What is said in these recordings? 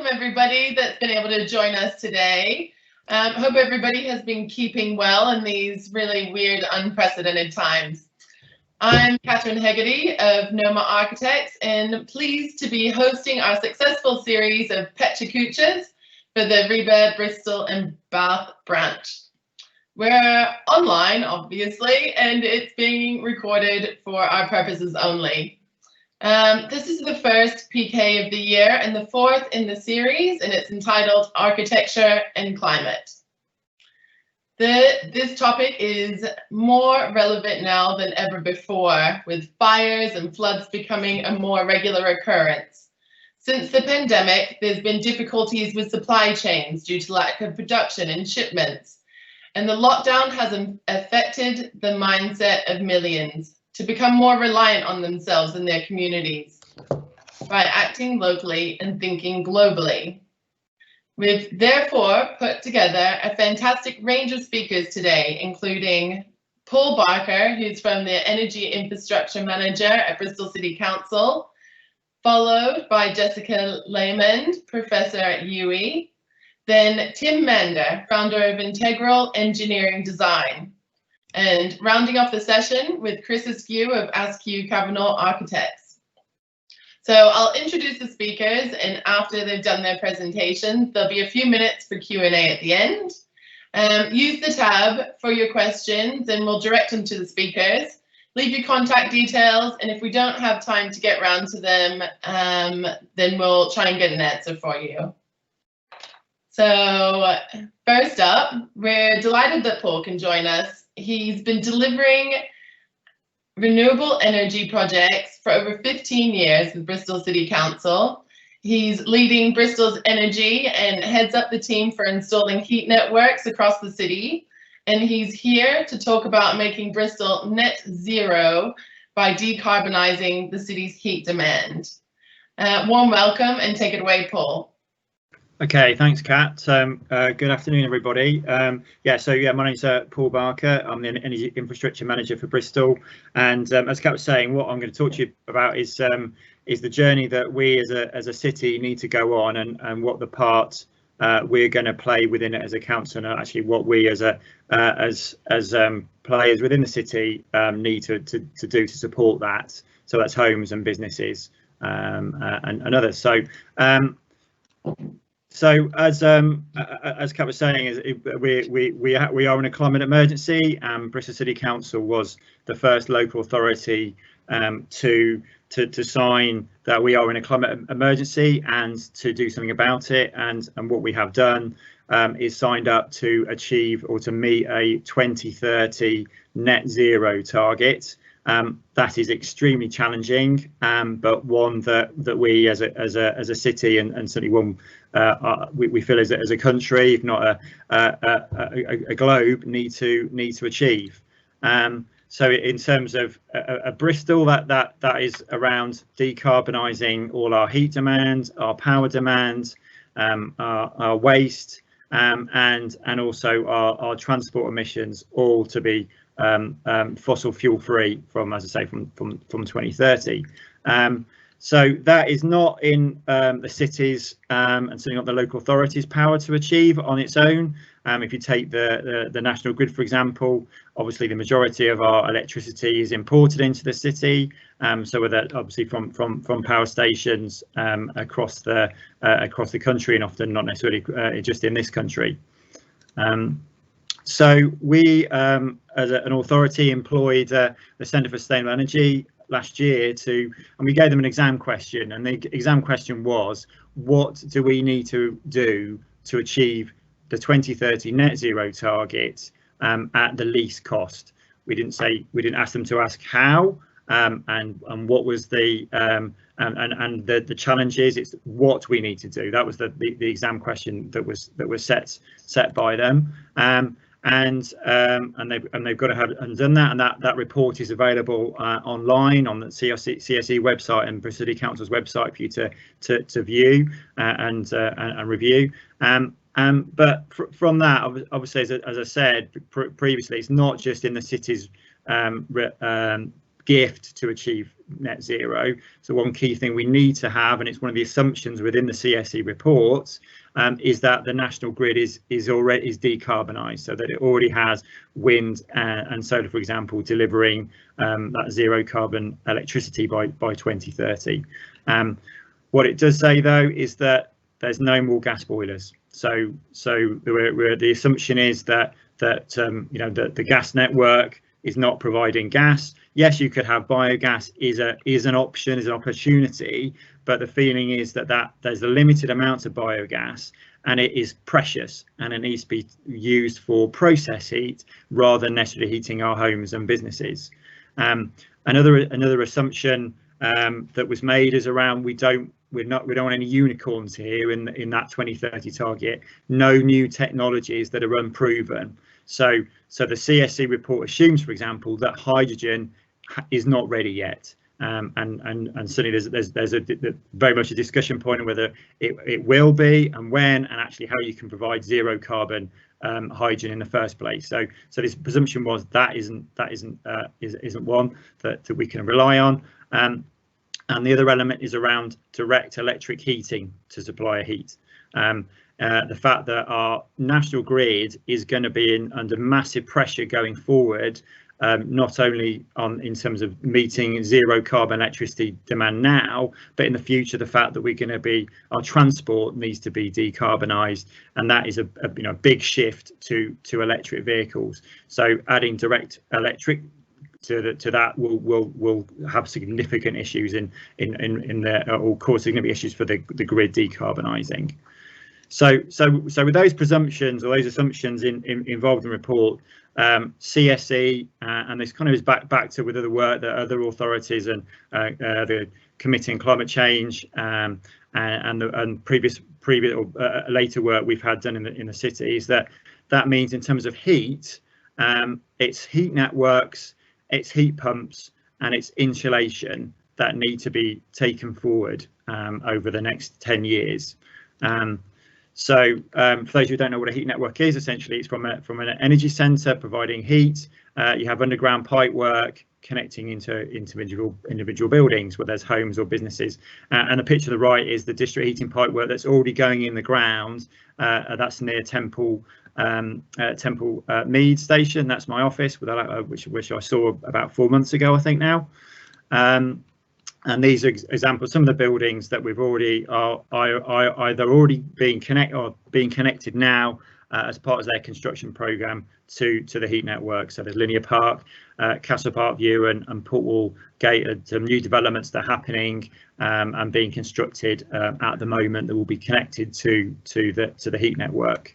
welcome everybody that's been able to join us today. Hope everybody has been keeping well in these really weird, unprecedented times. I'm Catherine Hegarty of Noma Architects and pleased to be hosting our successful series of Pecha Kuchas for the RIBA Bristol and Bath branch. We're online, obviously, and it's being recorded for our purposes only. This is the first PK of the year and the fourth in the series, and it's entitled Architecture and Climate. This topic is more relevant now than ever before, with fires and floods becoming a more regular occurrence. Since the pandemic, there's been difficulties with supply chains due to lack of production and shipments, and the lockdown has affected the mindset of millions to become more reliant on themselves and their communities by acting locally and thinking globally. We've therefore put together a fantastic range of speakers today, including Paul Barker, who's from the Energy Infrastructure Manager at Bristol City Council, followed by Jessica Lamond, Professor at UWE, then Tim Mander, founder of Integral Engineering Design, and rounding off the session with Chris Askew of Askew Cavanaugh Architects. So I'll introduce the speakers, and after they've done their presentations, there'll be a few minutes for Q&A at the end. Use the tab for your questions and we'll direct them to the speakers. Leave your contact details, and if we don't have time to get round to them, then we'll try and get an answer for you. So first up, we're delighted that Paul can join us. He's been delivering renewable energy projects for over 15 years with Bristol City Council. He's leading Bristol's energy and heads up the team for installing heat networks across the city. And he's here to talk about making Bristol net zero by decarbonising the city's heat demand. Warm welcome and take it away, Paul. Okay, thanks, Kat. Good afternoon, everybody. My name's Paul Barker. I'm the Energy Infrastructure Manager for Bristol, and as Kat was saying, what I'm going to talk to you about is the journey that we as a city need to go on, and what the part we're going to play within it as a council, and actually what we as players within the city need to do to support that. So that's homes and businesses and others. So as Kat was saying, we are in a climate emergency. Bristol City Council was the first local authority to sign that we are in a climate emergency and to do something about it. And what we have done is signed up to achieve or to meet a 2030 net zero target. That is extremely challenging, but one that we as a city and certainly one we feel as a country, if not a globe, need to achieve. So in terms of Bristol, that is around decarbonising all our heat demands, our power demands, our waste, and also our transport emissions, all to be fossil fuel free from, as I say, from 2030. So that is not in the cities and certainly not the local authorities' power to achieve on its own. If you take the national grid, for example, obviously the majority of our electricity is imported into the city. So with that, obviously from power stations across the country, and often not necessarily just in this country. So we, as an authority, employed the Centre for Sustainable Energy last year and we gave them an exam question, and the exam question was, what do we need to do to achieve the 2030 net zero target at the least cost? We didn't ask them to ask how and what was the the challenges. It's what we need to do. That was the exam question that was set by them. And they've got to have done that, and that report is available online on the CSE website and Bristol City Council's website for you to view and review. But from that, obviously, as I said previously, it's not just in the city's gift to achieve net zero. So one key thing we need to have, and it's one of the assumptions within the CSE reports, is that the national grid is decarbonised, so that it already has wind and solar, for example, delivering that zero carbon electricity by 2030. What it does say though is that there's no more gas boilers. So the assumption is that you know, the gas network is not providing gas. Yes, you could have biogas is an option, is an opportunity, but the feeling is that there's a limited amount of biogas and it is precious and it needs to be used for process heat rather than necessarily heating our homes and businesses. Another assumption that was made is around we don't want any unicorns here in that 2030 target. No new technologies that are unproven. So the CSE report assumes, for example, that hydrogen is not ready yet, and certainly there's very much a discussion point on whether it will be and when, and actually how you can provide zero carbon hydrogen in the first place. So this presumption was that isn't one that we can rely on. And the other element is around direct electric heating to supply heat. The fact that our national grid is going to be under massive pressure going forward, not only in terms of meeting zero carbon electricity demand now, but in the future, the fact that our transport needs to be decarbonised, and that is a big shift to electric vehicles. So adding direct electric to that will have significant issues or cause significant issues for the grid decarbonising. So with those presumptions or those assumptions involved in the report, CSE and this kind of is back to with other work that other authorities and the Committee on Climate Change and previous or later work we've had done in the cities, that means in terms of heat, it's heat networks, it's heat pumps and it's insulation that need to be taken forward over the next 10 years. So for those who don't know what a heat network is, essentially it's from an energy centre providing heat. You have underground pipe work connecting into individual buildings, whether there's homes or businesses. And the picture to the right is the district heating pipe work that's already going in the ground. That's near Temple Mead Station. That's my office, which I saw about 4 months ago, I think now. And these are examples. Some of the buildings that we've already are either already being connected now as part of their construction programme to the heat network. So there's Linear Park, Castle Park View, and Portwall Gate. Some new developments that are happening and being constructed at the moment that will be connected to the heat network.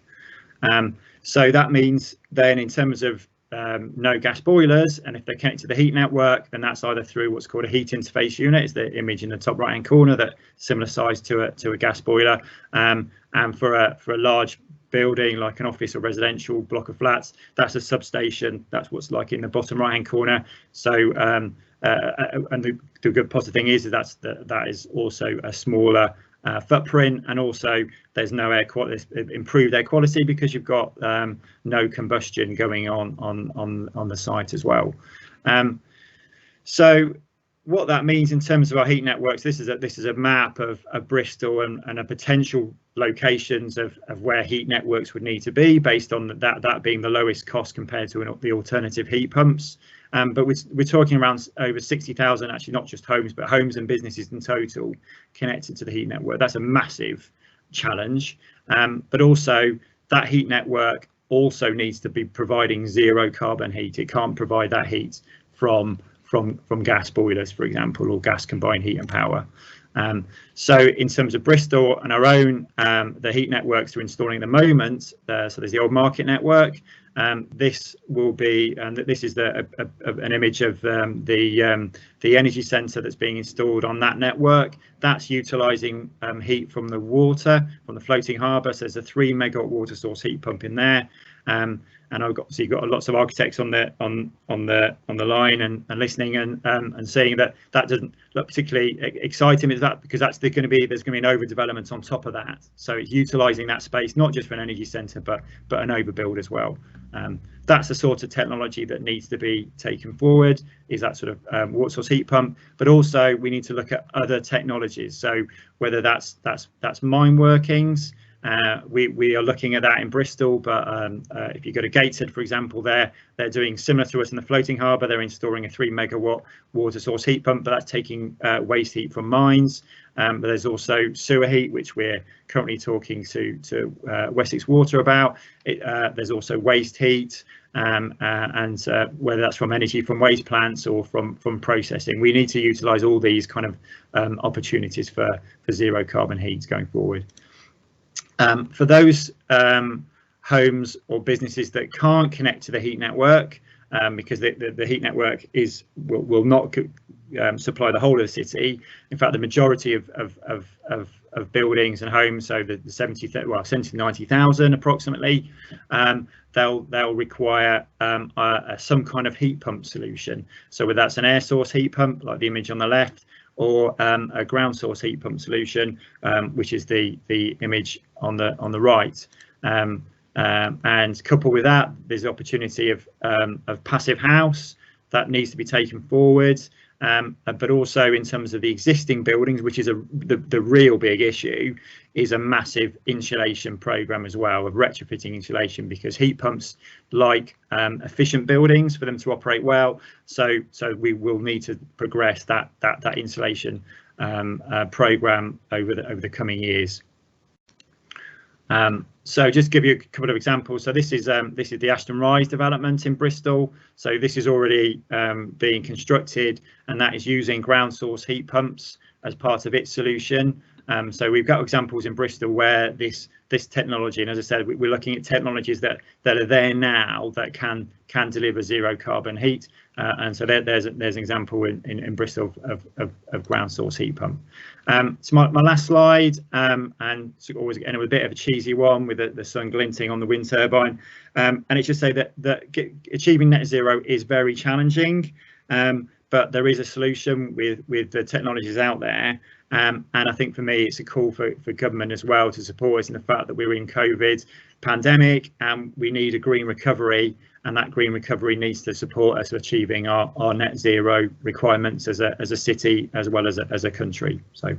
So that means then in terms of no gas boilers, and if they're connected to the heat network, then that's either through what's called a heat interface unit, is the image in the top right hand corner, that similar size to a gas boiler, and for a large building like an office or residential block of flats, that's a substation. That's what's like in the bottom right hand corner. So and the good positive thing is that is also a smaller footprint, and also there's no air quality, improved air quality, because you've got no combustion going on the site as well. So what that means in terms of our heat networks, this is a map of Bristol and a potential locations of where heat networks would need to be, based on that being the lowest cost compared to the alternative heat pumps. But we're talking around over 60,000, actually not just homes, but homes and businesses in total connected to the heat network. That's a massive challenge. But also that heat network also needs to be providing zero carbon heat. It can't provide that heat from gas boilers, for example, or gas combined heat and power. So in terms of Bristol and our own, the heat networks we're installing at the moment, so there's the old market network. This will be, and this is an image of the energy centre that's being installed on that network. That's utilising heat from the water, from the floating harbour. So there's a 3 megawatt water source heat pump in there. And I've got, so you've got lots of architects on the line and listening and seeing that doesn't look particularly exciting. Is that because there's going to be an overdevelopment on top of that? So it's utilising that space not just for an energy centre, but an overbuild as well. That's the sort of technology that needs to be taken forward, is that sort of water source heat pump. But also we need to look at other technologies. So whether that's mine workings. We are looking at that in Bristol, but if you go to Gateshead, for example, they're doing similar to us in the floating harbour. They're installing a 3 megawatt water source heat pump, but that's taking waste heat from mines. But there's also sewer heat, which we're currently talking to Wessex Water about. There's also waste heat, and whether that's from energy from waste plants or from processing. We need to utilise all these kind of opportunities for zero carbon heat going forward. For those homes or businesses that can't connect to the heat network, because the heat network will not supply the whole of the city. In fact, the majority of buildings and homes, so the 70 to 90,000 approximately, they'll require some kind of heat pump solution. So whether that's an air source heat pump, like the image on the left, or a ground source heat pump solution, which is the image on the right. And coupled with that, there's the opportunity of passive house that needs to be taken forward. But also in terms of the existing buildings, which is the real big issue, is a massive insulation program as well, of retrofitting insulation, because heat pumps like efficient buildings for them to operate well. So we will need to progress that insulation program over the coming years. So just give you a couple of examples. So this is the Ashton Rise development in Bristol. So this is already being constructed, and that is using ground source heat pumps as part of its solution. So we've got examples in Bristol where this technology, and as I said, we're looking at technologies that are there now that can deliver zero carbon heat. And so there's an example in Bristol of ground source heat pump. So my last slide, and so always end with a bit of a cheesy one with the sun glinting on the wind turbine. And it's just say that achieving net zero is very challenging, but there is a solution with the technologies out there. And I think for me, it's a call for government as well to support us in the fact that we're in COVID pandemic and we need a green recovery, and that green recovery needs to support us achieving our net zero requirements as a city as well as a country. So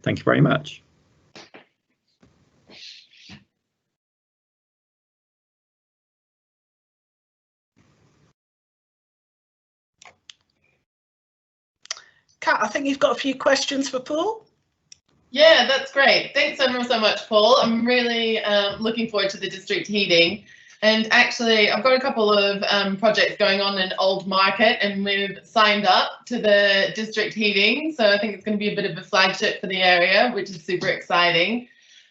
thank you very much. Kat, I think you've got a few questions for Paul. Yeah, that's great. Thanks so much, Paul. I'm really looking forward to the district heating. And actually, I've got a couple of projects going on in Old Market, and we've signed up to the district heating. So I think it's going to be a bit of a flagship for the area, which is super exciting.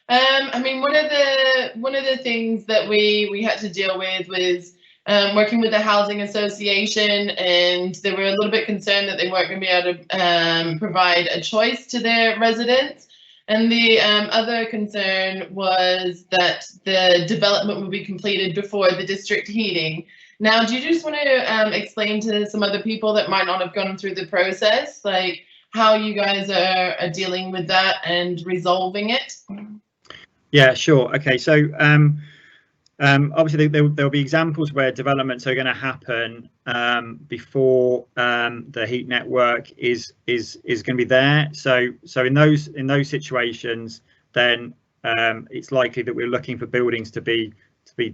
I mean, one of the things that we had to deal with was working with the housing association, and they were a little bit concerned that they weren't going to be able to provide a choice to their residents. And the other concern was that the development would be completed before the district heating. Now, do you just want to explain to some other people that might not have gone through the process, like how you guys are dealing with that and resolving it? Yeah, sure. Okay, so obviously there'll be examples where developments are going to happen before the heat network is going to be there. So in those situations, then it's likely that we're looking for buildings to be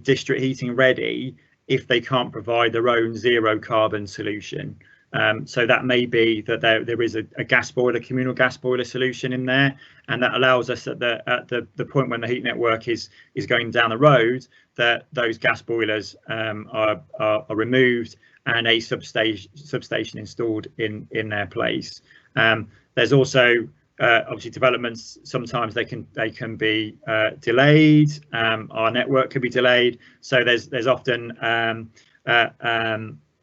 district heating ready if they can't provide their own zero carbon solution. So that may be that there is a gas boiler, communal gas boiler solution in there, and that allows us at the point when the heat network is going down the road, that those gas boilers are removed and a substation installed in their place. There's also obviously developments, sometimes they can be delayed. Our network could be delayed, so there's often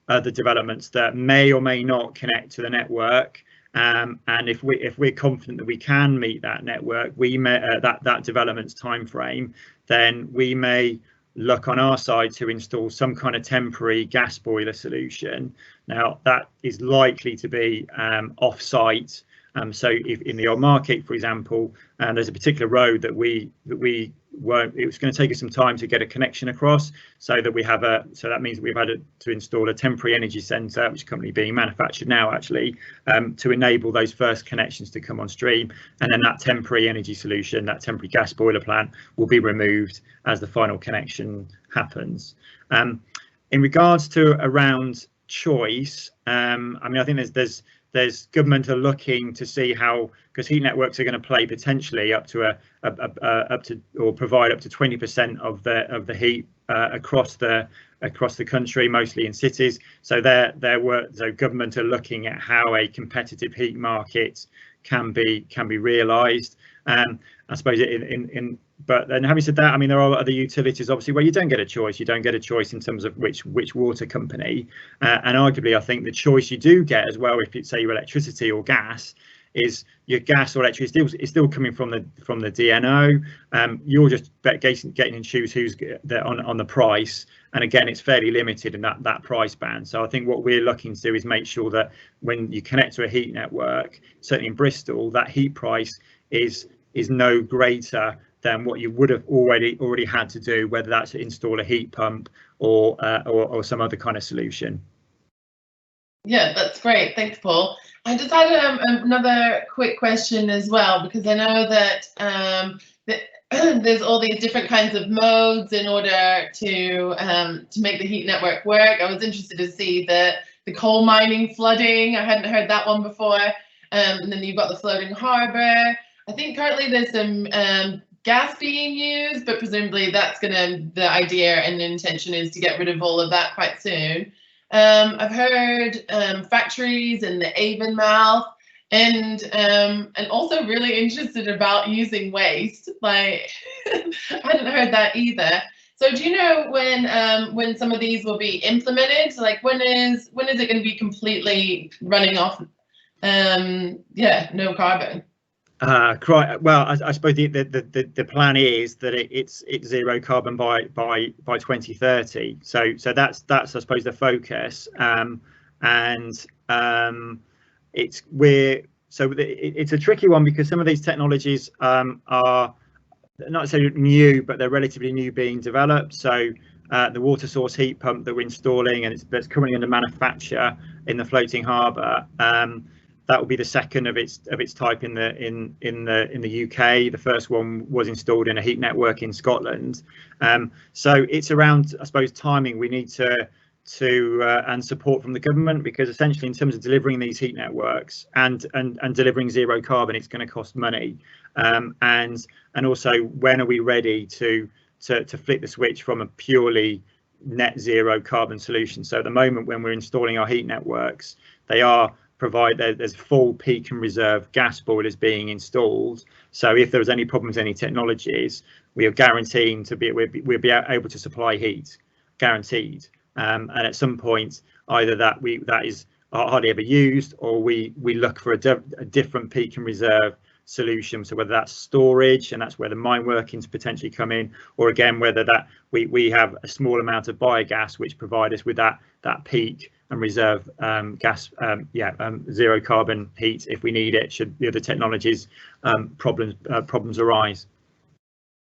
other developments that may or may not connect to the network, and if we're confident that we can meet that network, we may that development's time frame, then we may look on our side to install some kind of temporary gas boiler solution. Now that is likely to be off-site. So if in the old market, for example, there's a particular road that we weren't, it was going to take us some time to get a connection across, so that we have so that means that we've had to install a temporary energy centre, which is currently being manufactured now actually, to enable those first connections to come on stream, and then that temporary energy solution, that temporary gas boiler plant, will be removed as the final connection happens. In regards to around choice, I mean, I think there's government are looking to see how, because heat networks are going to play potentially up to or provide up to 20% of the heat across the country, mostly in cities. So so government are looking at how a competitive heat market can be realised. I suppose but then having said that, I mean, there are other utilities obviously where you don't get a choice. You don't get a choice in terms of which water company, and arguably I think the choice you do get as well, if you say your electricity or gas, is your gas or electricity is still coming from the DNO. You're just getting to choose who's on the price, and again it's fairly limited in that price band. So I think what we're looking to do is make sure that when you connect to a heat network, certainly in Bristol, that heat price is no greater than what you would have already had to do, whether that's to install a heat pump or some other kind of solution. Yeah, that's great. Thanks, Paul. I just had another quick question as well, because I know that there's all these different kinds of modes in order to make the heat network work. I was interested to see the coal mining flooding. I hadn't heard that one before. And then you've got the floating harbour. I think currently there's some gas being used, but presumably the idea and intention is to get rid of all of that quite soon. I've heard factories in the Avonmouth, and also really interested about using waste. Like, I hadn't heard that either. So do you know when some of these will be implemented? Like, when is it going to be completely running off? No carbon. Well, I suppose the plan is that it's zero carbon by 2030. So that's I suppose the focus, it's a tricky one, because some of these technologies are not so new, but they're relatively new being developed. So the water source heat pump that we're installing, and that's currently under manufacture in the floating harbour. That will be the second of its type in the UK. The first one was installed in a heat network in Scotland. So it's around, I suppose, timing. We need to and support from the government, because essentially in terms of delivering these heat networks and delivering zero carbon, it's going to cost money. And also, when are we ready to flip the switch from a purely net zero carbon solution? So at the moment, when we're installing our heat networks, there's full peak and reserve gas boilers being installed. So if there was any problems, any technologies, we are guaranteeing we'll be able to supply heat, guaranteed. And at some point, either that is hardly ever used, or we look for a different peak and reserve solution. So whether that's storage, and that's where the mine workings potentially come in, or again whether that we have a small amount of biogas which provide us with that peak and reserve gas, zero carbon heat if we need it, should the other technologies problems arise.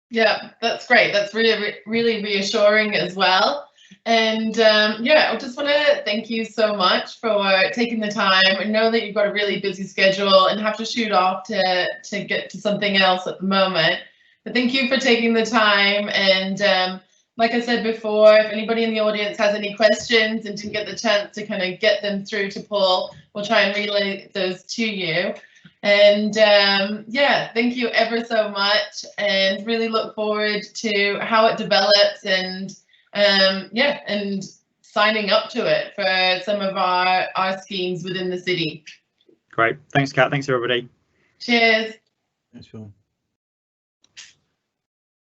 Yeah, that's great. That's really reassuring as well. And I just want to thank you so much for taking the time. I know that you've got a really busy schedule and have to shoot off to get to something else at the moment. But thank you for taking the time. And like I said before, if anybody in the audience has any questions and didn't get the chance to kind of get them through to Paul, we'll try and relay those to you. And thank you ever so much, and really look forward to how it develops, and signing up to it for some of our schemes within the city. Great. Thanks, Kat. Thanks, everybody. Cheers. Thanks, Phil.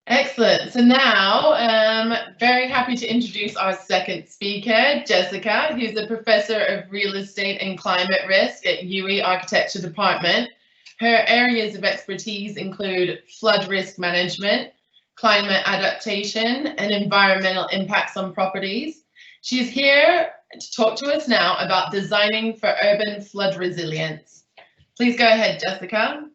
Excellent. So now I'm very happy to introduce our second speaker, Jessica, who's a professor of real estate and climate risk at UWE Architecture Department. Her areas of expertise include flood risk management, climate adaptation and environmental impacts on properties. She's here to talk to us now about designing for urban flood resilience. Please go ahead, Jessica.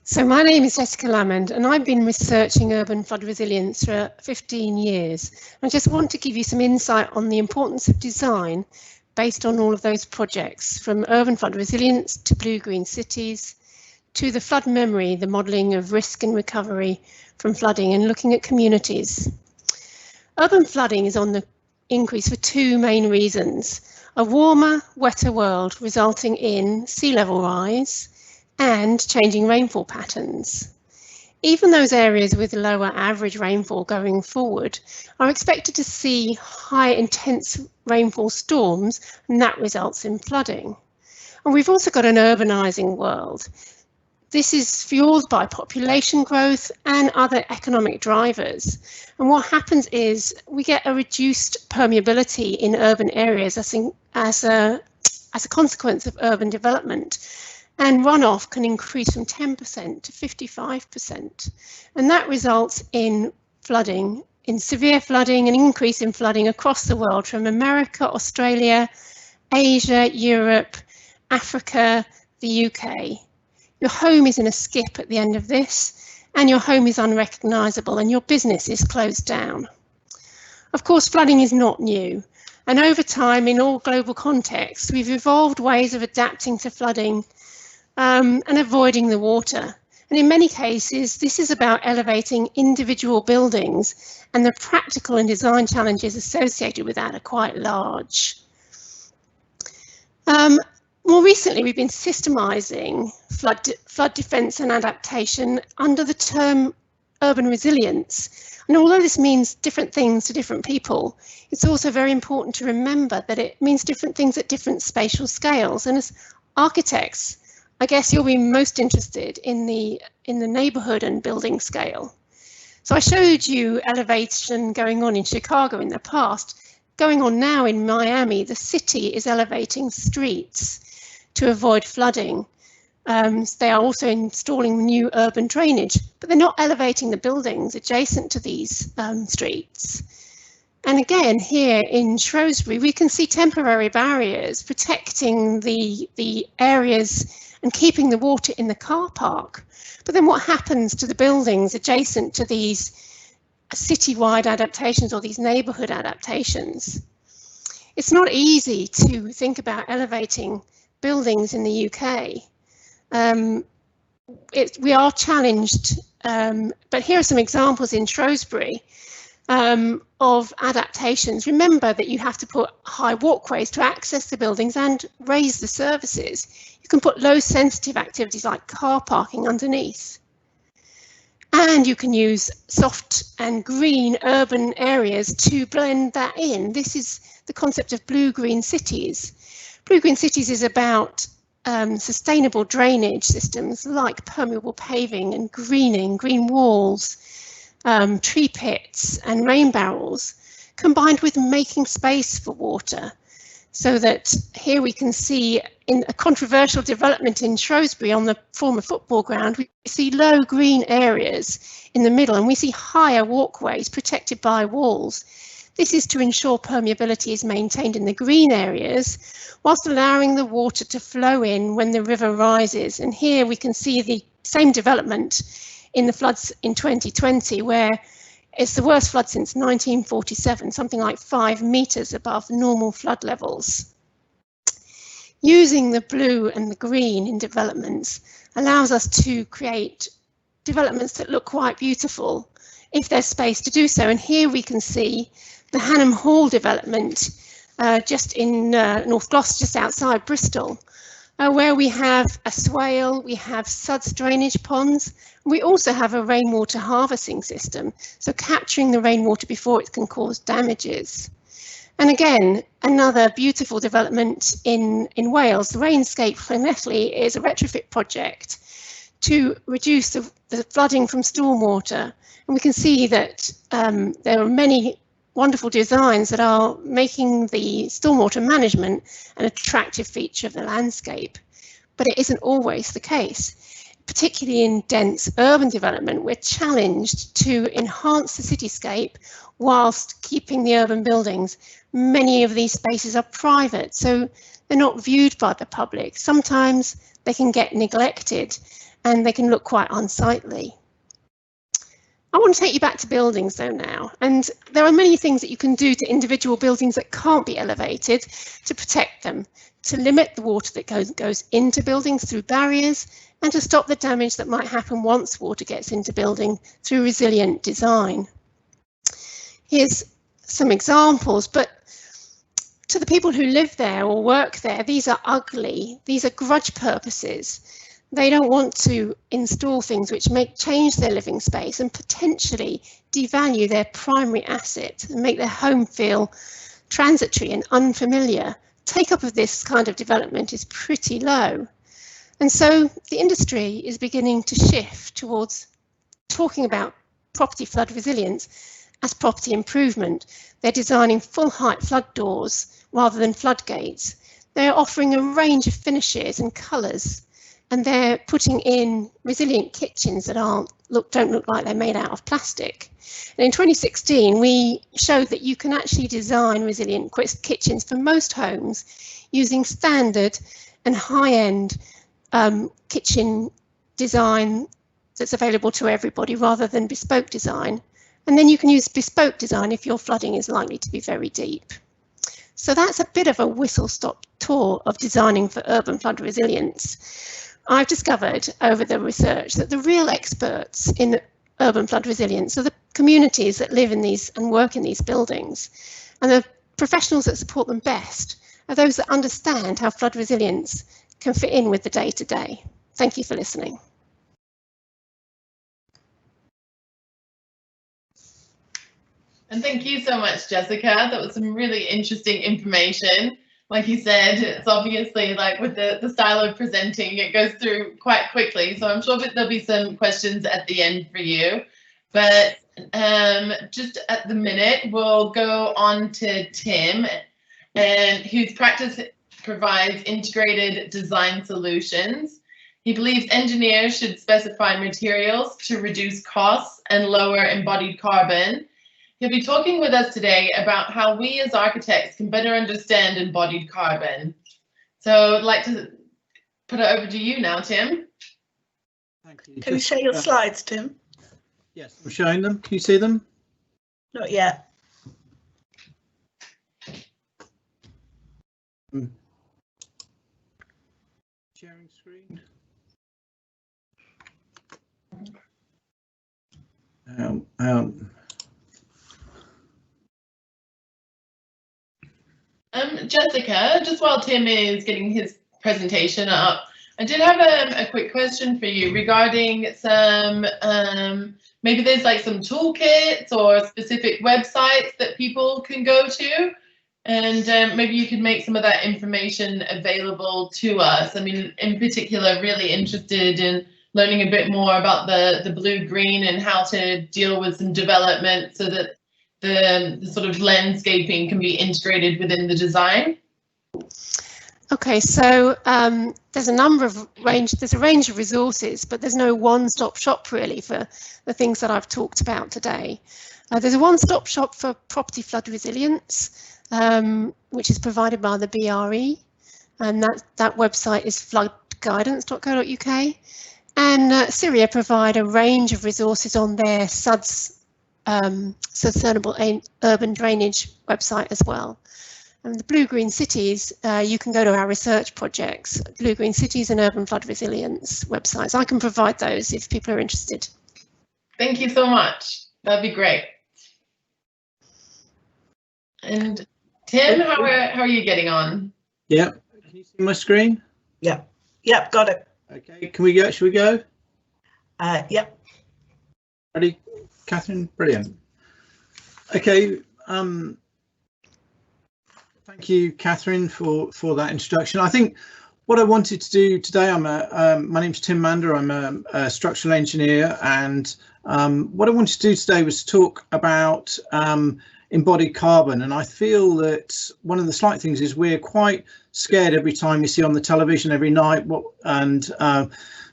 So my name is Jessica Lamond and I've been researching urban flood resilience for 15 years. I just want to give you some insight on the importance of design based on all of those projects, from urban flood resilience to blue-green cities, to the flood memory, the modelling of risk and recovery from flooding and looking at communities. Urban flooding is on the increase for two main reasons: a warmer, wetter world resulting in sea level rise and changing rainfall patterns. Even those areas with lower average rainfall going forward are expected to see high intense rainfall storms, and that results in flooding. And we've also got an urbanising world. This is fueled by population growth and other economic drivers. And what happens is we get a reduced permeability in urban areas as a consequence of urban development. And runoff can increase from 10% to 55%. And that results in flooding, in severe flooding, an increase in flooding across the world, from America, Australia, Asia, Europe, Africa, the UK. Your home is in a skip at the end of this, and your home is unrecognisable and your business is closed down. Of course, flooding is not new. And over time, in all global contexts, we've evolved ways of adapting to flooding and avoiding the water. And in many cases, this is about elevating individual buildings, and the practical and design challenges associated with that are quite large. More recently, we've been systemising flood defence and adaptation under the term urban resilience. And although this means different things to different people, it's also very important to remember that it means different things at different spatial scales. And as architects, I guess you'll be most interested in the neighbourhood and building scale. So I showed you elevation going on in Chicago in the past. Going on now in Miami, the city is elevating streets to avoid flooding. They are also installing new urban drainage, but they're not elevating the buildings adjacent to these streets. And again, here in Shrewsbury, we can see temporary barriers protecting the areas and keeping the water in the car park. But then what happens to the buildings adjacent to these citywide adaptations or these neighbourhood adaptations? It's not easy to think about elevating buildings in the UK. We are challenged, but here are some examples in Shrewsbury of adaptations. Remember that you have to put high walkways to access the buildings and raise the services. You can put low sensitive activities like car parking underneath. And you can use soft and green urban areas to blend that in. This is the concept of blue-green cities. Blue-green cities is about sustainable drainage systems like permeable paving and greening, green walls, tree pits and rain barrels, combined with making space for water. So that here we can see in a controversial development in Shrewsbury on the former football ground, we see low green areas in the middle and we see higher walkways protected by walls. This is to ensure permeability is maintained in the green areas, whilst allowing the water to flow in when the river rises. And here we can see the same development in the floods in 2020, where it's the worst flood since 1947, something like 5 metres above normal flood levels. Using the blue and the green in developments allows us to create developments that look quite beautiful if there's space to do so. And here we can see the Hannam Hall development just in North Gloucester, just outside Bristol, where we have a swale, we have suds drainage ponds, we also have a rainwater harvesting system, so capturing the rainwater before it can cause damages. And again, another beautiful development in Wales, the Rainscape Llanelli is a retrofit project to reduce the flooding from stormwater. And we can see that there are many wonderful designs that are making the stormwater management an attractive feature of the landscape, but it isn't always the case. particularly in dense urban development, we're challenged to enhance the cityscape whilst keeping the urban buildings. Many of these spaces are private, so they're not viewed by the public. Sometimes they can get neglected and they can look quite unsightly. I want to take you back to buildings though now, and there are many things that you can do to individual buildings that can't be elevated to protect them, to limit the water that goes into buildings through barriers, and to stop the damage that might happen once water gets into building through resilient design. Here's some examples, but to the people who live there or work there, these are ugly, these are grudge purposes. They don't want to install things which change their living space and potentially devalue their primary asset and make their home feel transitory and unfamiliar. Take-up of this kind of development is pretty low. And so the industry is beginning to shift towards talking about property flood resilience as property improvement. They're designing full-height flood doors rather than floodgates. They're offering a range of finishes and colours, and they're putting in resilient kitchens that don't look like they're made out of plastic. And in 2016, we showed that you can actually design resilient kitchens for most homes using standard and high-end kitchen design that's available to everybody rather than bespoke design. And then you can use bespoke design if your flooding is likely to be very deep. So that's a bit of a whistle-stop tour of designing for urban flood resilience. I've discovered over the research that the real experts in urban flood resilience are the communities that live in these and work in these buildings, and the professionals that support them best are those that understand how flood resilience can fit in with the day-to-day. Thank you for listening. And thank you so much, Jessica. That was some really interesting information. Like you said, it's obviously like with the style of presenting, it goes through quite quickly. So I'm sure that there'll be some questions at the end for you. But just at the minute, we'll go on to Tim, and whose practice provides integrated design solutions. He believes engineers should specify materials to reduce costs and lower embodied carbon. He'll be talking with us today about how we as architects can better understand embodied carbon. So I'd like to put it over to you now, Tim. Thank you. Can you share your slides, Tim? Yes, I'm showing them. Can you see them? Not yet. Sharing screen. Jessica, just while Tim is getting his presentation up, I did have a quick question for you regarding some, maybe there's like some toolkits or specific websites that people can go to, and maybe you could make some of that information available to us. I mean, in particular, really interested in learning a bit more about the blue-green and how to deal with some development so that the sort of landscaping can be integrated within the design. Okay, so there's a range of resources, but there's no one-stop shop really for the things that I've talked about today. There's a one-stop shop for property flood resilience, which is provided by the BRE, and that website is floodguidance.co.uk. And Syria provide a range of resources on their SUDS sustainable urban drainage website as well. And the Blue-Green Cities, you can go to our research projects, Blue-Green Cities and Urban Flood Resilience websites. I can provide those if people are interested. Thank you so much. That'd be great. And Tim, how are you getting on? Yeah. Can you see my screen? Yeah. Yep, got it. Okay, can we go? Should we go? Yep. Ready, Catherine? Brilliant. Okay. Thank you, Catherine, for that introduction. I think what I wanted to do today, my name's Tim Mander. I'm a structural engineer, and what I wanted to do today was talk about embodied carbon. And I feel that one of the slight things is we're quite scared every time you see on the television every night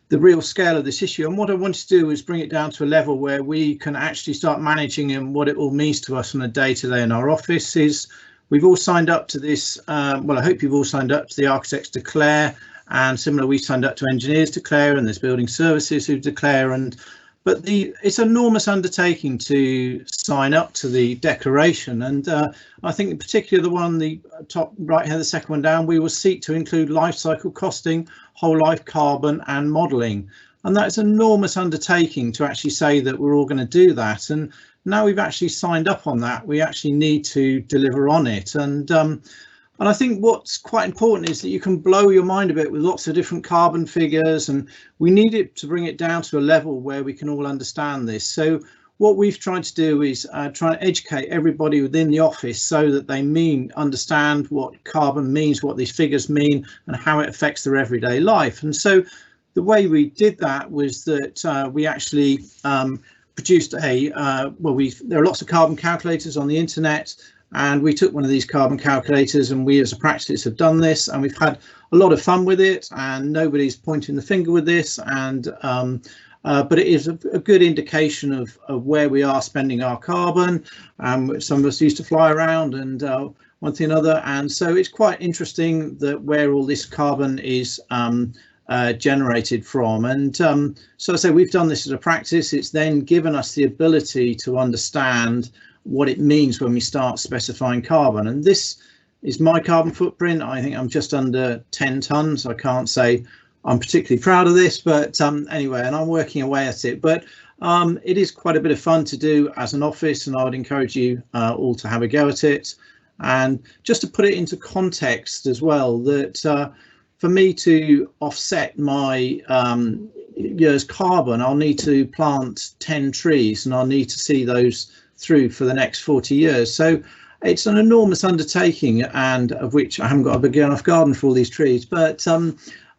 the real scale of this issue. And what I wanted to do is bring it down to a level where we can actually start managing and what it all means to us on a day-to-day in our office. Is we've all signed up to this, well, I hope you've all signed up to the Architects Declare, and similar, we signed up to Engineers Declare, and there's Building Services who declare, but it's an enormous undertaking to sign up to the declaration, and I think in particular the one, the top right hand, the second one down, we will seek to include life cycle costing, whole life carbon and modelling, and that's an enormous undertaking to actually say that we're all going to do that. And now we've actually signed up on that, we actually need to deliver on it. And I think what's quite important is that you can blow your mind a bit with lots of different carbon figures, and we need it to bring it down to a level where we can all understand this. So what we've tried to do is try and educate everybody within the office so that they understand what carbon means, what these figures mean, and how it affects their everyday life. And so the way we did that was that we actually produced there are lots of carbon calculators on the internet. And we took one of these carbon calculators, and we as a practice have done this, and we've had a lot of fun with it, and nobody's pointing the finger with this. And but it is a good indication of where we are spending our carbon. Some of us used to fly around and one thing or another, and so it's quite interesting that where all this carbon is generated from. And so I say we've done this as a practice. It's then given us the ability to understand what it means when we start specifying carbon. And this is my carbon footprint. I think I'm just under 10 tons. I can't say I'm particularly proud of this, but anyway, and I'm working away at it. But it is quite a bit of fun to do as an office, and I would encourage you all to have a go at it. And just to put it into context as well, that for me to offset my year's carbon, I'll need to plant 10 trees, and I'll need to see those through for the next 40 years. So it's an enormous undertaking, and of which I haven't got a big enough garden for all these trees. But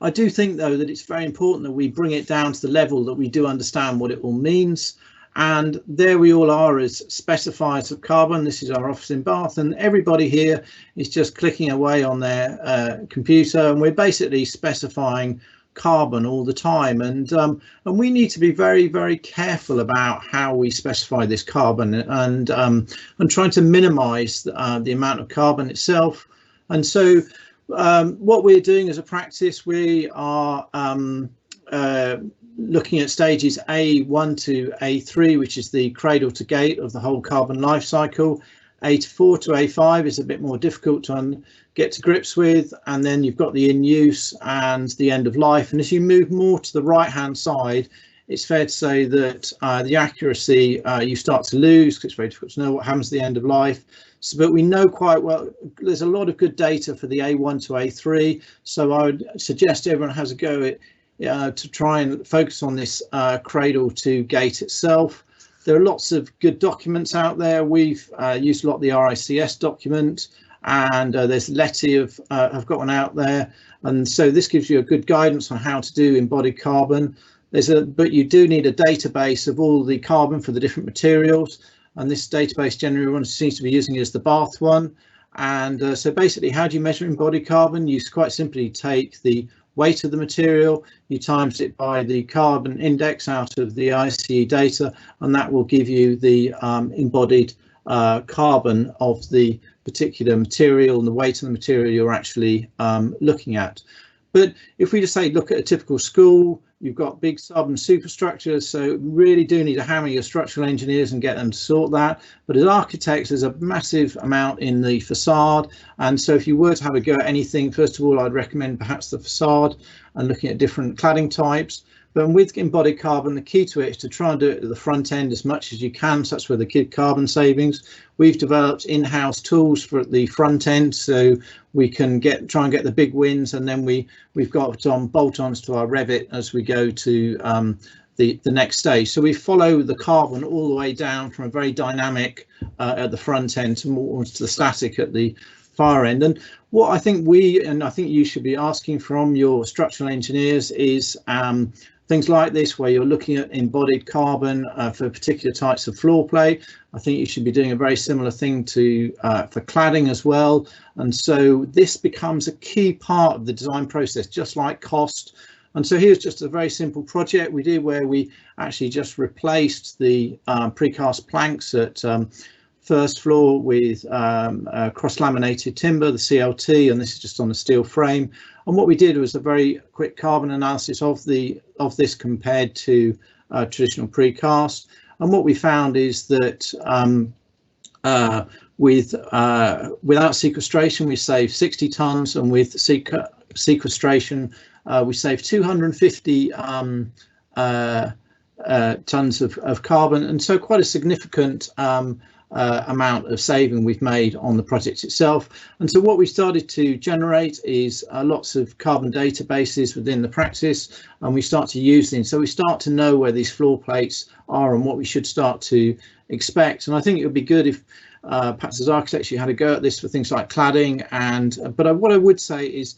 I do think, though, that it's very important that we bring it down to the level that we do understand what it all means. And there we all are as specifiers of carbon. This is our office in Bath, and everybody here is just clicking away on their computer, and we're basically specifying carbon all the time, and we need to be very, very careful about how we specify this carbon, and trying to minimize the amount of carbon itself. And so what we're doing as a practice, we are looking at stages A1 to A3, which is the cradle to gate of the whole carbon life cycle. A4 to A5 is a bit more difficult to get to grips with, and then you've got the in use and the end of life. And as you move more to the right hand side, it's fair to say that the accuracy you start to lose, because it's very difficult to know what happens at the end of life. So, but we know quite well, there's a lot of good data for the A1 to A3, so I would suggest everyone has a go at to try and focus on this cradle to gate itself. There are lots of good documents out there. We've used a lot of the RICS document, and there's Letty have got one out there, and so this gives you a good guidance on how to do embodied carbon. But you do need a database of all the carbon for the different materials, and this database generally everyone seems to be using is the Bath one. And so basically, how do you measure embodied carbon? You quite simply take the weight of the material, you times it by the carbon index out of the ICE data, and that will give you the embodied carbon of the particular material and the weight of the material you're actually looking at. But if we just say look at a typical school, you've got big sub and superstructures, so really do need to hammer your structural engineers and get them to sort that. But as architects, there's a massive amount in the facade, and so if you were to have a go at anything, first of all, I'd recommend perhaps the facade and looking at different cladding types. But with embodied carbon, the key to it is to try and do it at the front end as much as you can, so that's where the kid carbon savings. We've developed in-house tools for the front end, so we can try and get the big wins, and then we've got bolt-ons to our Revit as we go to the next stage. So we follow the carbon all the way down from a very dynamic at the front end to more to the static at the far end. And what I think I think you should be asking from your structural engineers is things like this, where you're looking at embodied carbon for particular types of floor plate. I think you should be doing a very similar thing for cladding as well. And so this becomes a key part of the design process, just like cost. And so here's just a very simple project we did where we actually just replaced the precast planks at first floor with cross-laminated timber, the CLT, and this is just on a steel frame. And what we did was a very quick carbon analysis of this compared to traditional precast. And what we found is that without sequestration, we saved 60 tonnes, and with sequestration, we saved 250 tonnes of carbon, and so quite a significant amount of saving we've made on the project itself. And so what we started to generate is lots of carbon databases within the practice, and we start to use them. So we start to know where these floor plates are and what we should start to expect. And I think it would be good if perhaps as architects you had a go at this for things like cladding. But what I would say is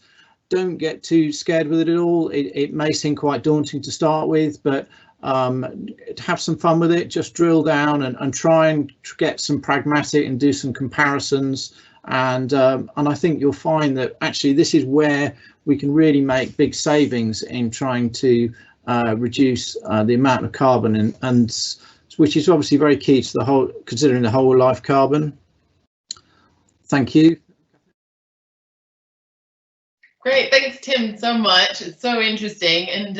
don't get too scared with it at all. It may seem quite daunting to start with, but have some fun with it. Just drill down and try and get some pragmatic and do some comparisons. And I think you'll find that actually this is where we can really make big savings in trying to reduce the amount of carbon, and which is obviously very key to the whole, considering the whole life carbon. Thank you. Great, thanks Tim so much. It's so interesting, and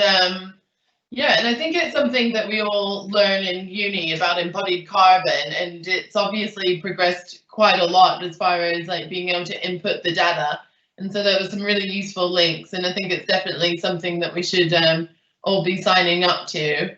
yeah, and I think it's something that we all learn in uni about embodied carbon, and it's obviously progressed quite a lot as far as like being able to input the data. And so there was some really useful links, and I think it's definitely something that we should all be signing up to.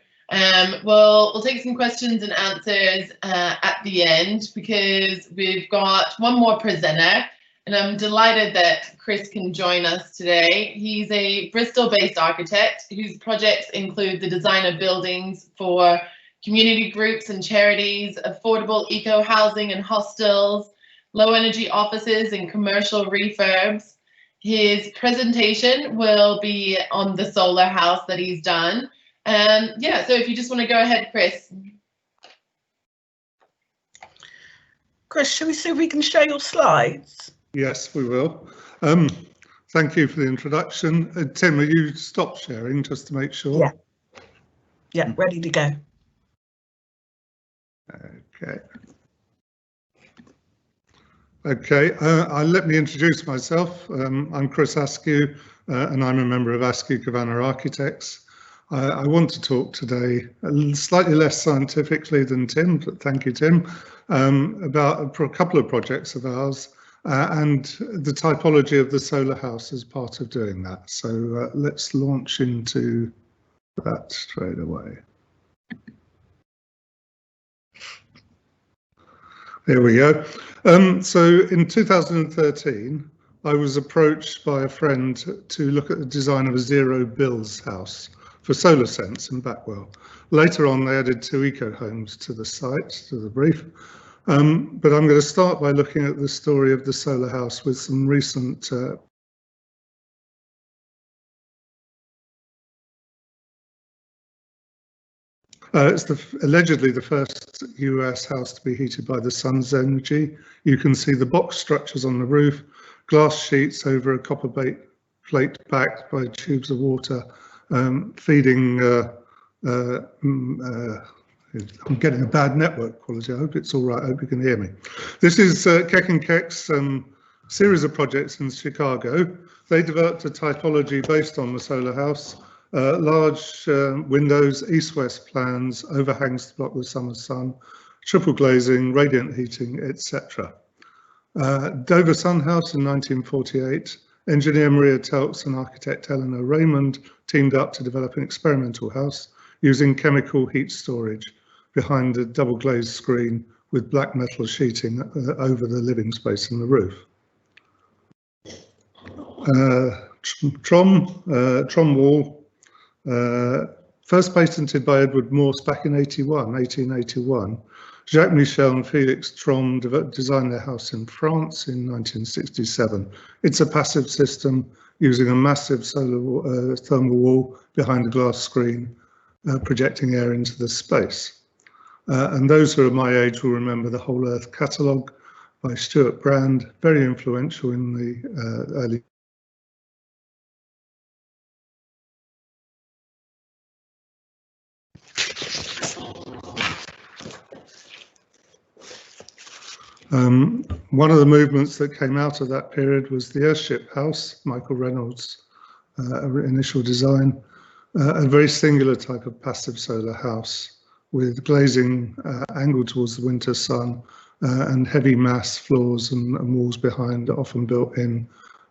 We'll take some questions and answers at the end, because we've got one more presenter, and I'm delighted that Chris can join us today. He's a Bristol-based architect whose projects include the design of buildings for community groups and charities, affordable eco-housing and hostels, low-energy offices and commercial refurbs. His presentation will be on the solar house that he's done. Yeah, so if you just want to go ahead, Chris. Chris, shall we see if we can show your slides? Yes, we will. Thank you for the introduction. Tim, are you stop sharing just to make sure? Yeah. Yeah, ready to go. Okay. Okay, let me introduce myself. I'm Chris Askew, and I'm a member of Askew Kavanagh Architects. I want to talk today slightly less scientifically than Tim, but thank you, Tim, about a couple of projects of ours and the typology of the solar house as part of doing that. So let's launch into that straight away. Here we go. So in 2013, I was approached by a friend to look at the design of a zero bills house for SolarSense in Backwell. Later on, they added 2 eco homes to the site, to the brief. But I'm going to start by looking at the story of the solar house with some recent it's allegedly the first US house to be heated by the sun's energy. You can see the box structures on the roof, glass sheets over a copper plate backed by tubes of water, feeding. I'm getting a bad network quality. I hope it's all right. I hope you can hear me. This is Keck and Keck's series of projects in Chicago. They developed a typology based on the solar house. Large windows, east-west plans, overhangs to block the summer sun, triple glazing, radiant heating, etc. Dover Sun House in 1948, engineer Maria Telks and architect Eleanor Raymond teamed up to develop an experimental house using chemical heat storage behind a double glazed screen with black metal sheeting over the living space and the roof. Trom Wall, first patented by Edward Morse back in 1881. Jacques Michel and Félix Trom designed their house in France in 1967. It's a passive system using a massive solar thermal wall behind a glass screen, projecting air into the space. And those who are my age will remember the Whole Earth catalogue by Stuart Brand, very influential in the early One of the movements that came out of that period was the Earthship House, Michael Reynolds' initial design, a very singular type of passive solar house with glazing angled towards the winter sun and heavy mass floors and walls behind, often built in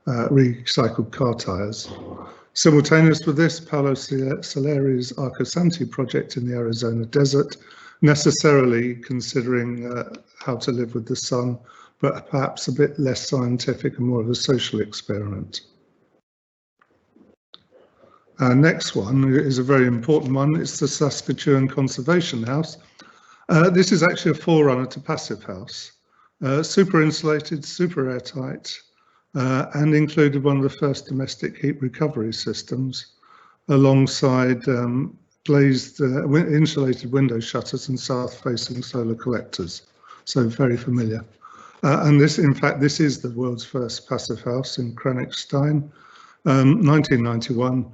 recycled car tyres. Simultaneous with this, Paolo Soleri's Arcosanti project in the Arizona desert, necessarily considering how to live with the sun, but perhaps a bit less scientific and more of a social experiment. Our next one is a very important one. It's the Saskatchewan Conservation House. This is actually a forerunner to Passive House. Super insulated, super airtight, and included one of the first domestic heat recovery systems alongside glazed insulated window shutters and south-facing solar collectors. So very familiar. And this, in fact, this is the world's first passive house in Kranigstein, 1991.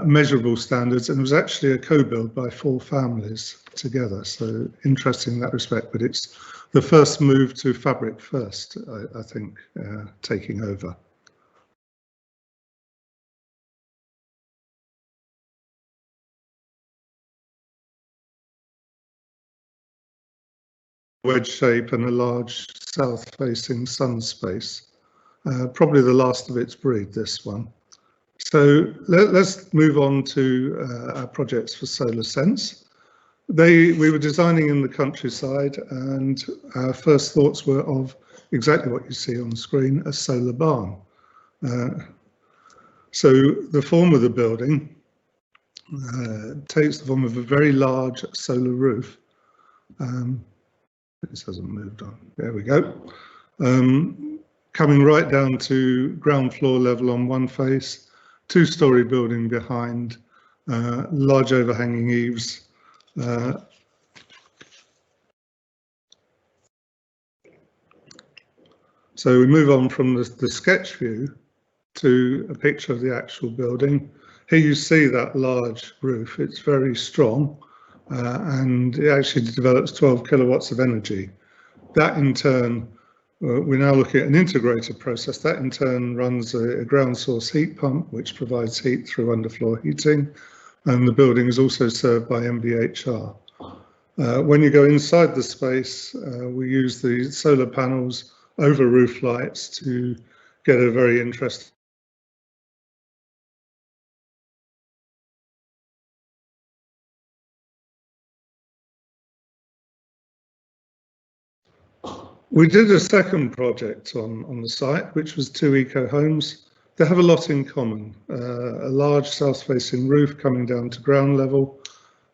Measurable standards, and it was actually a co-build by 4 families together, so interesting in that respect, but it's the first move to fabric first, I think, taking over. Wedge shape and a large south-facing sun space, probably the last of its breed, this one. So let's move on to our projects for Solar Sense. We were designing in the countryside, and our first thoughts were of exactly what you see on the screen, a solar barn. So the form of the building takes the form of a very large solar roof. This hasn't moved on. There we go. Coming right down to ground floor level on one face, 2-story building behind, large overhanging eaves. So we move on from the sketch view to a picture of the actual building. Here you see that large roof. It's very strong, and it actually develops 12 kilowatts of energy. That in turn, we're now looking at an integrated process. That in turn runs a ground source heat pump, which provides heat through underfloor heating, and the building is also served by MVHR. When you go inside the space, we use the solar panels over roof lights to get a very interesting We did a second project on the site, which was 2 eco homes. They have a lot in common. A large south-facing roof coming down to ground level,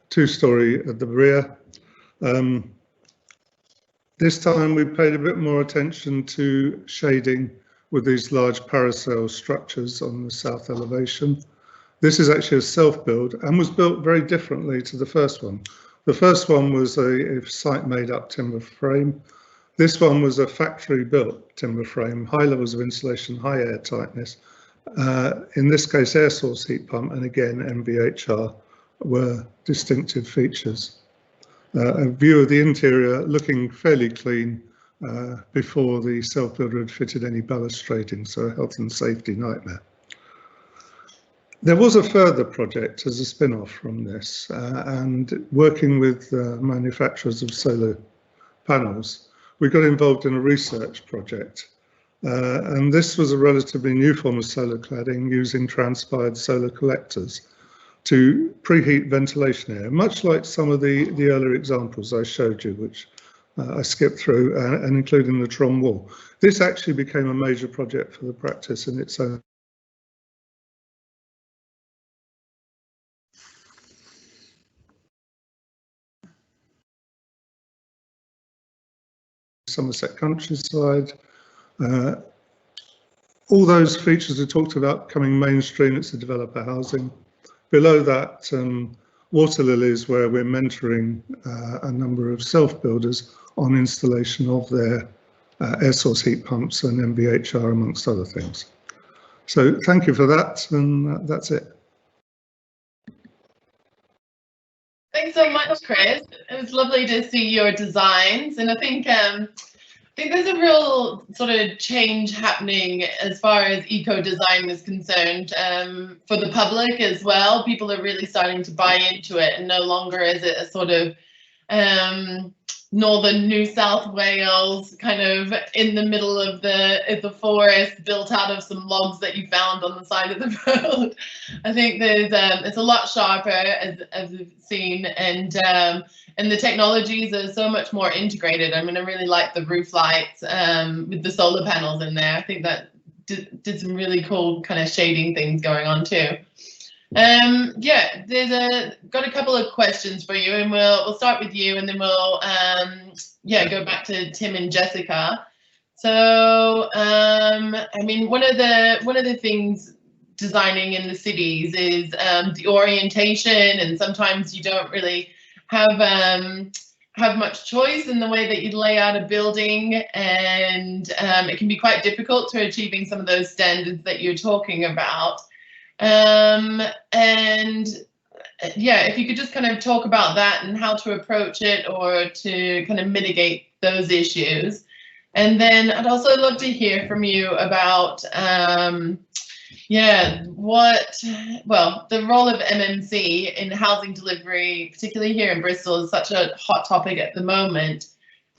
2-story at the rear. This time we paid a bit more attention to shading with these large parasol structures on the south elevation. This is actually a self-build and was built very differently to the first one. The first one was a site-made-up timber frame. This one was a factory-built timber frame, high levels of insulation, high air tightness. In this case, air source heat pump, and again, MVHR were distinctive features. A view of the interior looking fairly clean before the self-builder had fitted any balustrading, so a health and safety nightmare. There was a further project as a spin-off from this, and working with manufacturers of solar panels, we got involved in a research project, and this was a relatively new form of solar cladding using transpired solar collectors to preheat ventilation air, much like some of the earlier examples I showed you, which I skipped through, and including the Tron wall. This actually became a major project for the practice in its own. Somerset countryside. All those features we talked about coming mainstream, it's the developer housing. Below that, water lilies, where we're mentoring a number of self-builders on installation of their air source heat pumps and MVHR, amongst other things. So thank you for that, and that's it. Thanks so much, Chris. It was lovely to see your designs, and I think think there's a real sort of change happening as far as eco-design is concerned, for the public as well. People are really starting to buy into it, and no longer is it a sort of northern New South Wales kind of in the middle of the forest, built out of some logs that you found on the side of the road. I think there's it's a lot sharper, as we've seen, and the technologies are so much more integrated. I mean, I really like the roof lights with the solar panels in there. I think that did some really cool kind of shading things going on too. Yeah, got a couple of questions for you, and we'll start with you, and then we'll yeah, go back to Tim and Jessica. So I mean, one of the things designing in the cities is the orientation, and sometimes you don't really have much choice in the way that you lay out a building, and it can be quite difficult to achieving some of those standards that you're talking about. And yeah, if you could just kind of talk about that and how to approach it or to kind of mitigate those issues. And then I'd also love to hear from you about yeah, the role of MMC in housing delivery, particularly here in Bristol, is such a hot topic at the moment,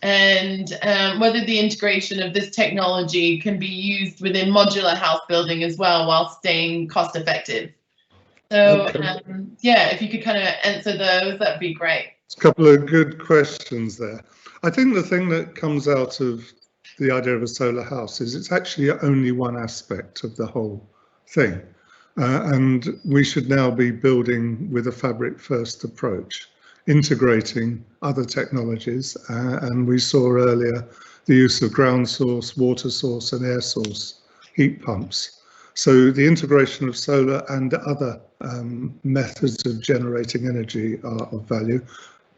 and whether the integration of this technology can be used within modular house building as well while staying cost effective. So okay. Yeah, if you could kind of answer those, that'd be great. It's a couple of good questions there. I think the thing that comes out of the idea of a solar house is it's actually only one aspect of the whole thing, and we should now be building with a fabric first approach, integrating other technologies, and we saw earlier the use of ground source, water source and air source heat pumps. So the integration of solar and other methods of generating energy are of value,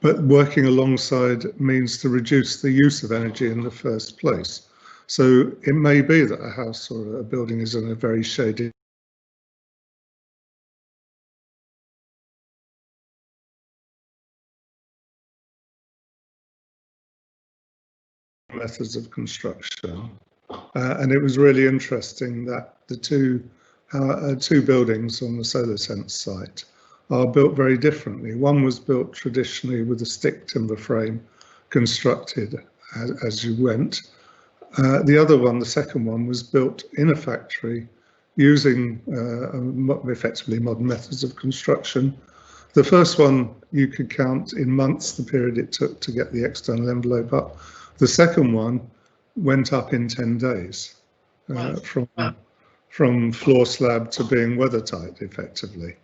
but working alongside means to reduce the use of energy in the first place. So it may be that a house or a building is in a very shaded methods of construction, and it was really interesting that the two buildings on the Solar Sense site are built very differently. One was built traditionally with a stick timber frame constructed as you went. The other one, the second one, was built in a factory using effectively modern methods of construction. The first one, you could count in months the period it took to get the external envelope up. The second one went up in 10 days from floor slab to being weathertight, effectively.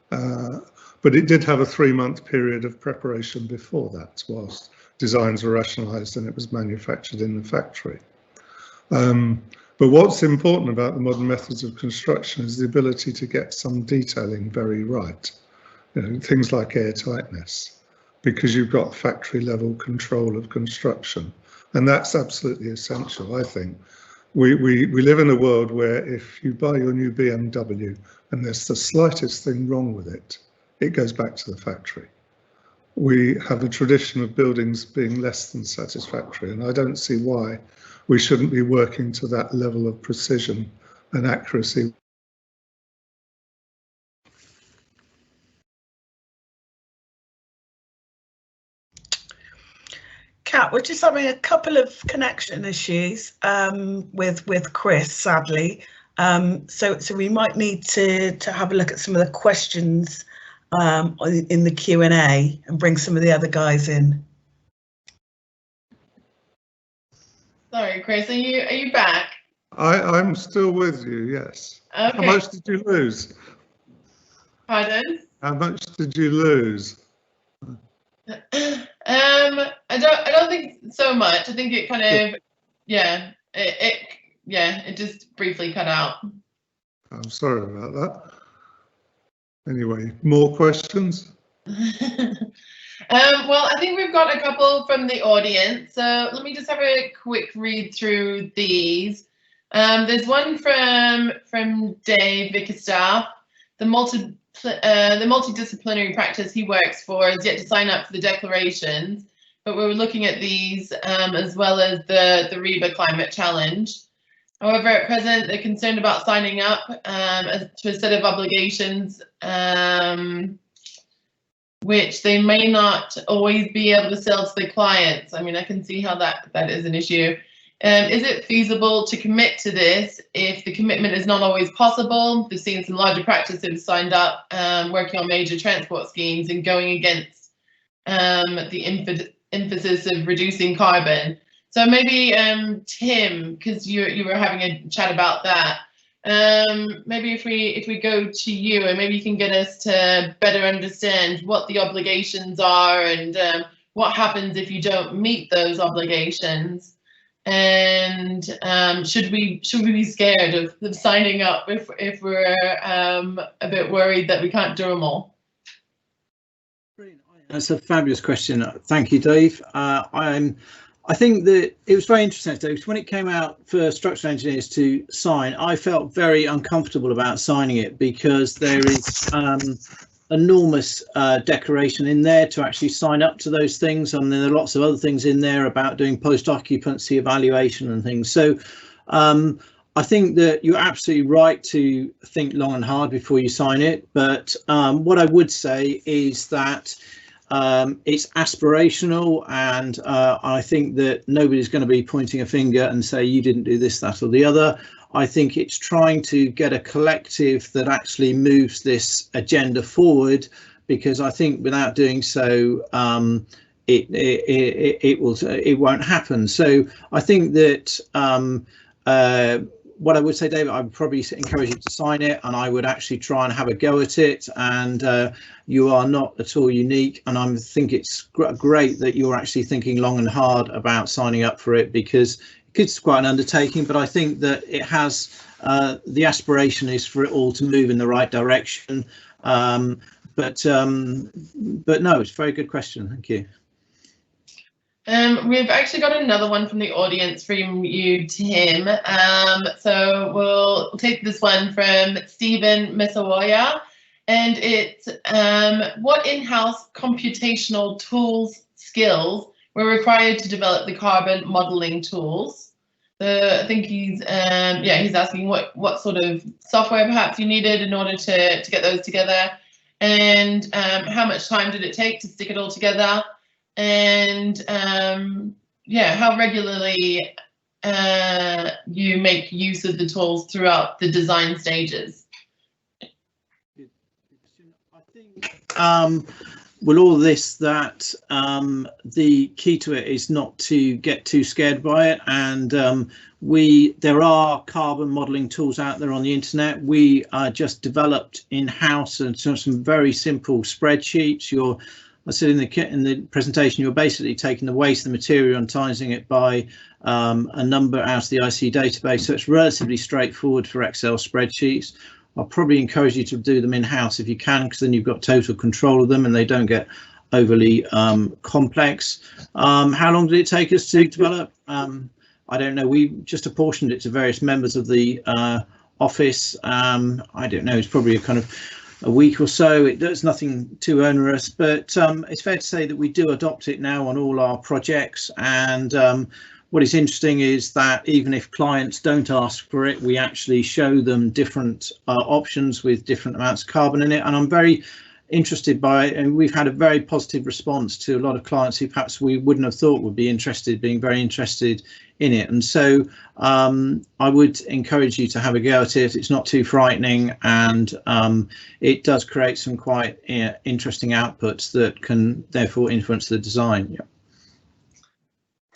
But it did have a 3-month period of preparation before that, whilst designs were rationalised and it was manufactured in the factory. But what's important about the modern methods of construction is the ability to get some detailing very right. You know, things like airtightness, because you've got factory level control of construction. And that's absolutely essential, I think. We live in a world where if you buy your new BMW and there's the slightest thing wrong with it, it goes back to the factory. We have a tradition of buildings being less than satisfactory, and I don't see why we shouldn't be working to that level of precision and accuracy. Kat, we're just having a couple of connection issues with Chris, sadly. So we might need to have a look at some of the questions in the Q&A and bring some of the other guys in. Sorry, Chris, are you back? I'm still with you, yes. Okay. How much did you lose? Pardon? How much did you lose? I don't think so much. I think it kind of, yeah, it just briefly cut out. I'm sorry about that. Anyway, more questions? Well, I think we've got a couple from the audience, so let me just have a quick read through these. There's one from Dave Vickerstaff. The multidisciplinary practice he works for is yet to sign up for the declarations. but we're looking at these as well as the RIBA climate challenge. However, at present, they're concerned about signing up to a set of obligations which they may not always be able to sell to the clients. I mean, I can see how that is an issue. Is it feasible to commit to this if the commitment is not always possible? We've seen some larger practices signed up working on major transport schemes and going against the emphasis of reducing carbon. So maybe Tim, because you were having a chat about that, maybe if we go to you, and maybe you can get us to better understand what the obligations are and what happens if you don't meet those obligations. And should we be scared of signing up if we're a bit worried that we can't do them all? That's a fabulous question. Thank you, Dave. I think that it was very interesting, Dave, when it came out for structural engineers to sign. I felt very uncomfortable about signing it because there is enormous declaration in there to actually sign up to those things, and there are lots of other things in there about doing post-occupancy evaluation and things. So I think that you're absolutely right to think long and hard before you sign it, but what I would say is that it's aspirational, and I think that nobody's going to be pointing a finger and say you didn't do this, that or the other. I think it's trying to get a collective that actually moves this agenda forward, because I think without doing so it won't happen. So I think that what I would say, David, I would probably encourage you to sign it, and I would actually try and have a go at it. And you are not at all unique, and I think it's great that you're actually thinking long and hard about signing up for it, because it's quite an undertaking, but I think that it has the aspiration is for it all to move in the right direction. But no, it's a very good question. Thank you. We've actually got another one from the audience from you, Tim. So we'll take this one from Stephen Misawoya, and it's what in-house computational tools skills were required to develop the carbon modelling tools. I think he's asking what sort of software perhaps you needed in order to get those together, and how much time did it take to stick it all together, and how regularly you make use of the tools throughout the design stages. I think with all this, that the key to it is not to get too scared by it, and there are carbon modelling tools out there on the internet. We just developed in-house and some very simple spreadsheets. I said in the presentation, you're basically taking the waste of the material and timesing it by a number out of the IC database, so it's relatively straightforward for Excel spreadsheets. I'll probably encourage you to do them in-house if you can, because then you've got total control of them and they don't get overly complex. How long did it take us to develop? I don't know. We just apportioned it to various members of the office. I don't know. It's probably a week or so. It's nothing too onerous, but it's fair to say that we do adopt it now on all our projects. And what is interesting is that even if clients don't ask for it, we actually show them different options with different amounts of carbon in it. And I'm very interested by it, and we've had a very positive response to a lot of clients who perhaps we wouldn't have thought would be interested, being very interested in it. And so I would encourage you to have a go at it. It's not too frightening, and it does create some quite interesting outputs that can therefore influence the design. Yeah.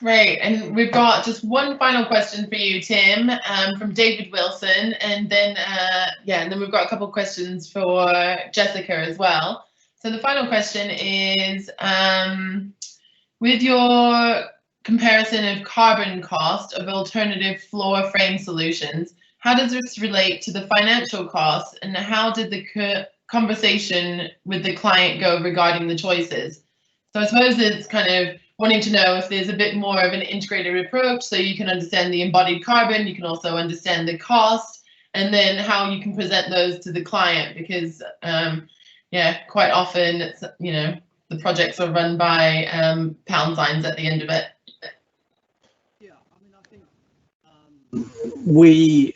Great, and we've got just one final question for you, Tim, from David Wilson, and then and then we've got a couple of questions for Jessica as well. So the final question is, with your comparison of carbon cost of alternative floor frame solutions, how does this relate to the financial costs, and how did the conversation with the client go regarding the choices? So I suppose it's kind of wanting to know if there's a bit more of an integrated approach, so you can understand the embodied carbon, you can also understand the cost, and then how you can present those to the client, because quite often it's, the projects are run by pound signs at the end of it. Yeah, I mean, I think we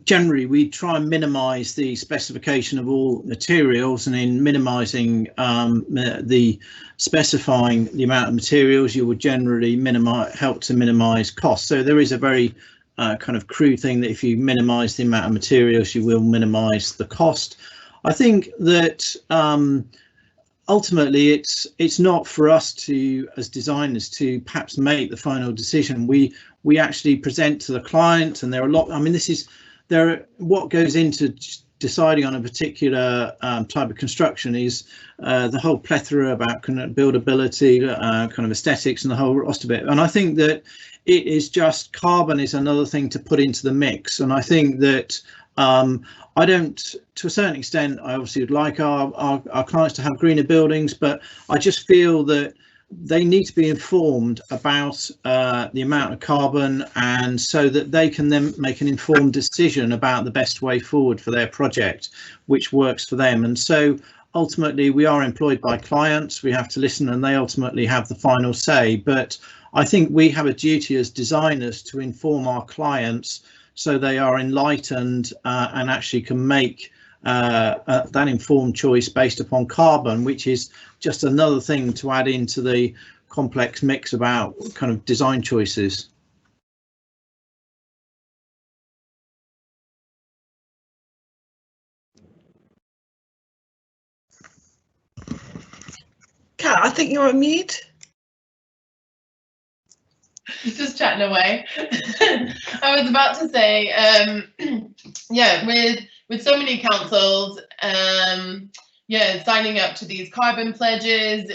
generally try and minimise the specification of all materials, and in minimising the specifying the amount of materials, you would generally help to minimise costs. So there is a very kind of crude thing that if you minimise the amount of materials, you will minimise the cost. I think that ultimately it's not for us to, as designers, to perhaps make the final decision. We actually present to the client, and there are a lot. I mean, what goes into deciding on a particular type of construction is the whole plethora about kind of buildability, kind of aesthetics, and the whole rest of it. And I think that it is just carbon is another thing to put into the mix. And I think that I don't, to a certain extent, I obviously would like our clients to have greener buildings, but I just feel that they need to be informed about the amount of carbon, and so that they can then make an informed decision about the best way forward for their project, which works for them. And so ultimately we are employed by clients, we have to listen, and they ultimately have the final say. But I think we have a duty as designers to inform our clients so they are enlightened and actually can make that informed choice based upon carbon, which is just another thing to add into the complex mix about kind of design choices. Kat, I think you're on mute. Just chatting away. I was about to say, yeah, with so many councils, yeah, signing up to these carbon pledges,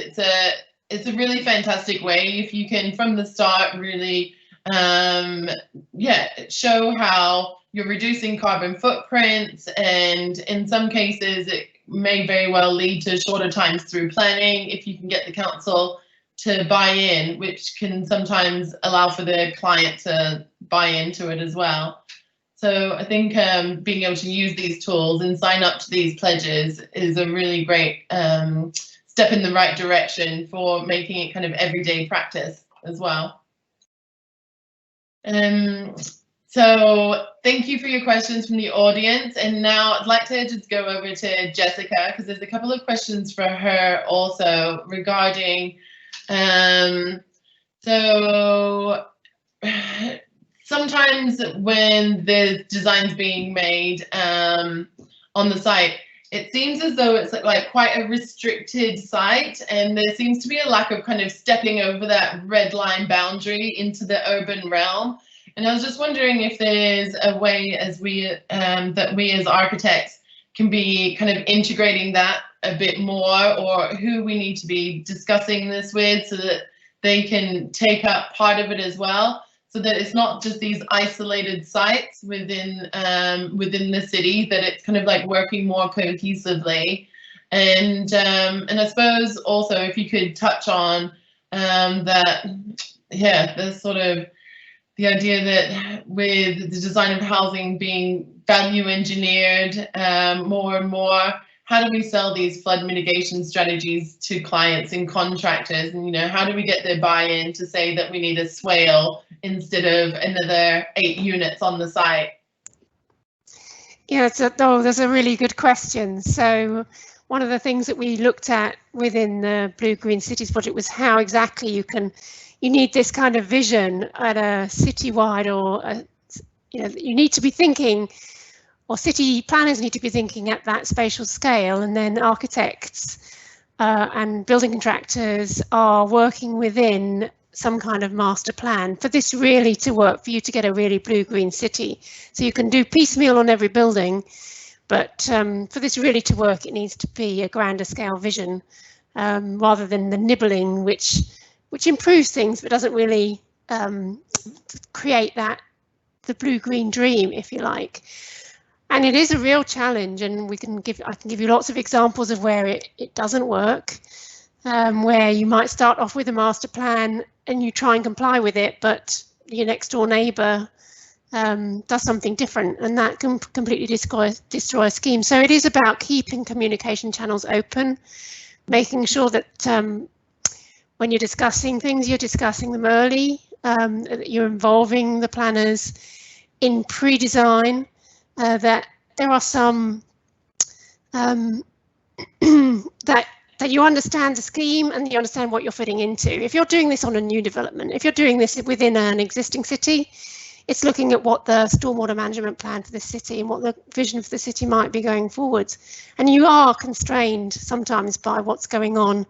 it's a really fantastic way if you can from the start really, yeah, show how you're reducing carbon footprints, and in some cases it may very well lead to shorter times through planning if you can get the council to buy in, which can sometimes allow for the client to buy into it as well. So I think being able to use these tools and sign up to these pledges is a really great step in the right direction for making it kind of everyday practice as well. So thank you for your questions from the audience. And now I'd like to just go over to Jessica, because there's a couple of questions for her also regarding so sometimes when the design's being made on the site, it seems as though it's like quite a restricted site, and there seems to be a lack of kind of stepping over that red line boundary into the urban realm. And I was just wondering if there's a way as that we as architects can be kind of integrating that a bit more, or who we need to be discussing this with so that they can take up part of it as well, so that it's not just these isolated sites within the city, that it's kind of like working more cohesively. And I suppose also if you could touch on that, yeah, the sort of the idea that with the design of housing being value engineered more and more, how do we sell these flood mitigation strategies to clients and contractors? And, you know, how do we get their buy-in to say that we need a swale instead of another 8 units on the site? Yeah, that's a really good question. So one of the things that we looked at within the Blue Green Cities project was how exactly you need this kind of vision at a citywide, or you know, you need to be thinking, or city planners need to be thinking at that spatial scale, and then architects and building contractors are working within some kind of master plan for this really to work, for you to get a really blue-green city. So you can do piecemeal on every building, but for this really to work, it needs to be a grander scale vision rather than the nibbling, which improves things but doesn't really create the blue-green dream, if you like. And it is a real challenge, and I can give you lots of examples of where it doesn't work, where you might start off with a master plan and you try and comply with it, but your next door neighbour does something different, and that can completely destroy a scheme. So it is about keeping communication channels open making sure that when you're discussing things, you're discussing them early, that you're involving the planners in pre-design, that there are some that you understand the scheme and you understand what you're fitting into. If you're doing this on a new development, if you're doing this within an existing city, it's looking at what the stormwater management plan for the city and what the vision for the city might be going forwards. And you are constrained sometimes by what's going on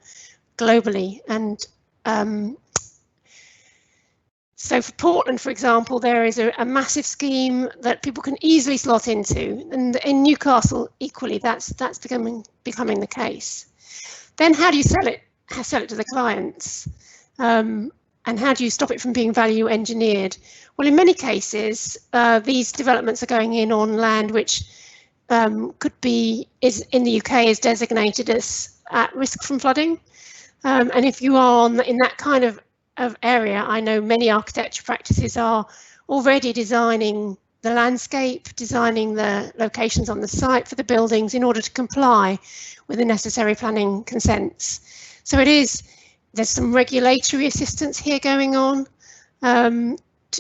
globally. And so for Portland, for example, there is a massive scheme that people can easily slot into, and in Newcastle equally, that's becoming the case. Then how do you sell it to the clients? And how do you stop it from being value engineered? Well, in many cases, these developments are going in on land which is in the UK is designated as at risk from flooding. And if you are in that kind of area, I know many architecture practices are already designing the landscape, designing the locations on the site for the buildings in order to comply with the necessary planning consents. So there's some regulatory assistance here going on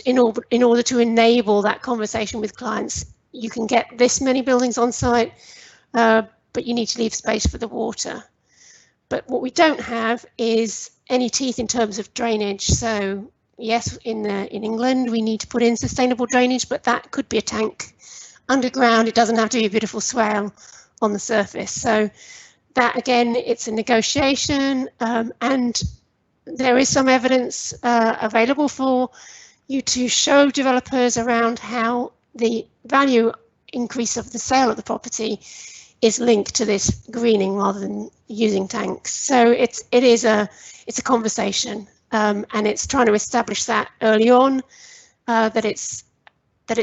in order to enable that conversation with clients. You can get this many buildings on site, but you need to leave space for the water. But what we don't have is any teeth in terms of drainage. So yes, in England, we need to put in sustainable drainage, but that could be a tank underground. It doesn't have to be a beautiful swale on the surface. So that, again, it's a negotiation, and there is some evidence available for you to show developers around how the value increase of the sale of the property is linked to this greening rather than using tanks. So it's a conversation, and it's trying to establish that early on, that it's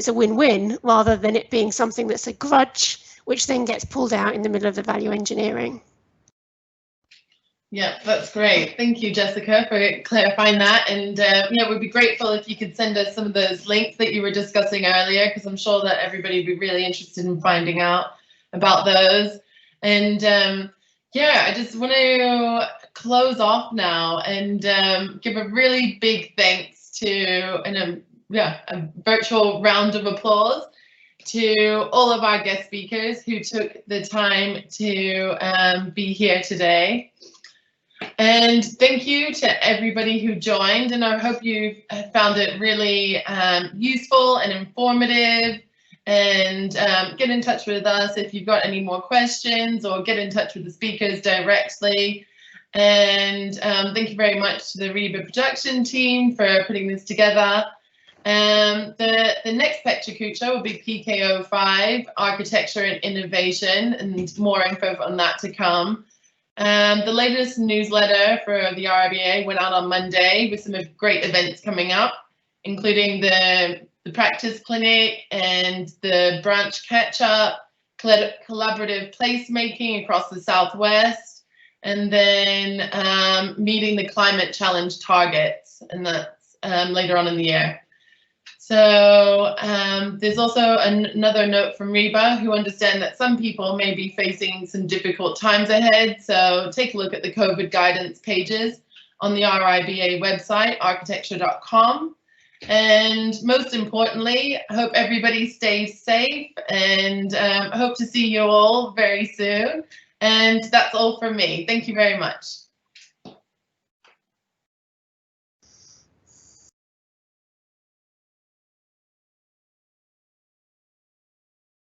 a win-win rather than it being something that's a grudge which then gets pulled out in the middle of the value engineering. Yeah, that's great. Thank you, Jessica, for clarifying that. And yeah, we'd be grateful if you could send us some of those links that you were discussing earlier, because I'm sure that everybody would be really interested in finding out about those. And yeah, I just want to close off now and give a really big thanks to, and a virtual round of applause to all of our guest speakers who took the time to be here today. And thank you to everybody who joined, and I hope you found it really useful and informative. And get in touch with us if you've got any more questions, or get in touch with the speakers directly. And thank you very much to the RIBA production team for putting this together. The next Petra Kucha will be PK05, Architecture and Innovation, and more info on that to come. The latest newsletter for the RIBA went out on Monday with some great events coming up, including the practice clinic and the branch catch-up, collaborative placemaking across the Southwest, and then meeting the climate challenge targets, and that's later on in the year. So there's also another note from RIBA, who understand that some people may be facing some difficult times ahead. So take a look at the COVID guidance pages on the RIBA website, architecture.com. And most importantly, I hope everybody stays safe, and hope to see you all very soon. And that's all from me. Thank you very much.